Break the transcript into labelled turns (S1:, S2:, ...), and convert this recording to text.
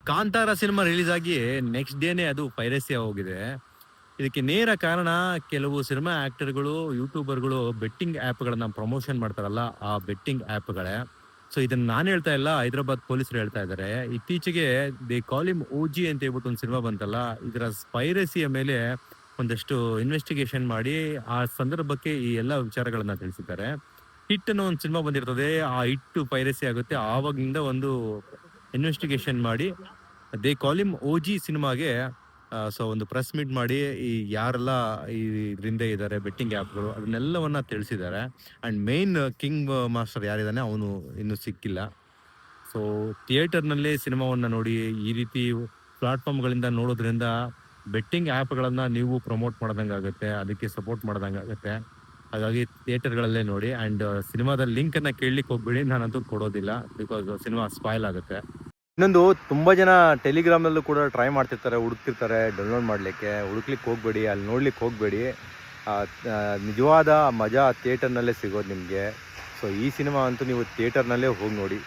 S1: Kantara cinema release ಆಗಿ next ಡೇನೆ ಅದು piracy ಹೋಗಿದೆ. ಇದಕ್ಕೆ ನೇರ ಕಾರಣ ಕೆಲವು ಸಿನಿಮಾ ಆಕ್ಟರ್‌ಗಳು, ಯೂಟ್ಯೂಬರ್‌ಗಳು ಬೆಟ್ಟಿಂಗ್ ಆಪ್‌ಗಳನ್ನ ಪ್ರಮೋಷನ್ ಮಾಡ್ತಾರಲ್ಲ, ಆ ಬೆಟ್ಟಿಂಗ್ ಆಪ್‌ಗಳೇ. ಸೊ ಇದನ್ನ ನಾನ್ ಹೇಳ್ತಾ ಇಲ್ಲ, ಹೈದರಾಬಾದ್ ಪೊಲೀಸರು ಹೇಳ್ತಾ ಇದ್ದಾರೆ. ಇತ್ತೀಚೆಗೆ ದೇ ಕಾಲ್ ಹಿಮ್ ಓಜಿ ಅಂತ ಹೇಳ್ಬಿಟ್ಟು ಒಂದು ಸಿನಿಮಾ ಬಂತಲ್ಲ, ಇದರ ಪೈರಸಿಯ ಮೇಲೆ ಒಂದಷ್ಟು ಇನ್ವೆಸ್ಟಿಗೇಷನ್ ಮಾಡಿ, ಆ ಸಂದರ್ಭಕ್ಕೆ ಈ ಎಲ್ಲಾ ವಿಚಾರಗಳನ್ನ ತಿಳಿಸಿದ್ದಾರೆ. ಹಿಟ್ ಅನ್ನೋ ಒಂದು ಸಿನಿಮಾ ಬಂದಿರ್ತದೆ, ಆ ಹಿಟ್ ಪೈರಸಿ ಆಗುತ್ತೆ. ಆವಾಗಿನಿಂದ ಒಂದು ಇನ್ವೆಸ್ಟಿಗೇಷನ್ ಮಾಡಿ ದೇ ಕಾಲ್ ಹಿಮ್ ಓಜಿ ಸಿನಿಮಾಗೆ ಸೊ ಒಂದು ಪ್ರೆಸ್ ಮೀಟ್ ಮಾಡಿ ಈ ಯಾರೆಲ್ಲ ಇದ್ರಿಂದ ಇದ್ದಾರೆ ಬೆಟ್ಟಿಂಗ್ ಆ್ಯಪ್‌ಗಳು ಅದನ್ನೆಲ್ಲವನ್ನ ತಿಳಿಸಿದ್ದಾರೆ. ಅಂಡ್ ಮೇನ್ ಕಿಂಗ್ ಮಾಸ್ಟರ್ ಯಾರಿದ್ದಾನೆ ಅವನು ಇನ್ನೂ ಸಿಕ್ಕಿಲ್ಲ. ಸೊ ಥಿಯೇಟರ್‌ನಲ್ಲೇ ಸಿನಿಮಾವನ್ನ ನೋಡಿ, ಈ ರೀತಿ ಪ್ಲಾಟ್‌ಫಾರ್ಮ್‌ಗಳಿಂದ ನೋಡೋದ್ರಿಂದ ಬೆಟ್ಟಿಂಗ್ ಆ್ಯಪ್‌ಗಳನ್ನ ನೀವು ಪ್ರಮೋಟ್ ಮಾಡ್ದಂಗಾಗುತ್ತೆ, ಅದಕ್ಕೆ ಸಪೋರ್ಟ್ ಮಾಡ್ದಂಗಾಗುತ್ತೆ. ಹಾಗಾಗಿ ಥಿಯೇಟರ್‌ಗಳಲ್ಲೇ ನೋಡಿ. ಅಂಡ್ ಸಿನಿಮಾದ ಲಿಂಕನ್ನ ಕೇಳಲಿಕ್ಕೆ ಹೋಗ್ಬೇಡಿ, ನಾನಂತೂ ಕೊಡೋದಿಲ್ಲ. ಬಿಕಾಸ್ ಸಿನಿಮಾ ಸ್ಪಾಯ್ಲ್ ಆಗುತ್ತೆ. ಇನ್ನೊಂದು, ತುಂಬ ಜನ ಟೆಲಿಗ್ರಾಮಲ್ಲೂ ಕೂಡ ಟ್ರೈ ಮಾಡ್ತಿರ್ತಾರೆ, ಹುಡುಕ್ತಿರ್ತಾರೆ ಡೌನ್ಲೋಡ್ ಮಾಡಲಿಕ್ಕೆ. ಹುಡುಕ್ಲಿಕ್ಕೆ ಹೋಗಬೇಡಿ, ಅಲ್ಲಿ ನೋಡ್ಲಿಕ್ಕೆ ಹೋಗಬೇಡಿ. ನಿಜವಾದ ಮಜಾ ಥಿಯೇಟರ್ನಲ್ಲೇ ಸಿಗೋದು ನಿಮಗೆ. ಸೊ ಈ ಸಿನಿಮಾ ಅಂತೂ ನೀವು ಥಿಯೇಟರ್ನಲ್ಲೇ ಹೋಗಿ ನೋಡಿ.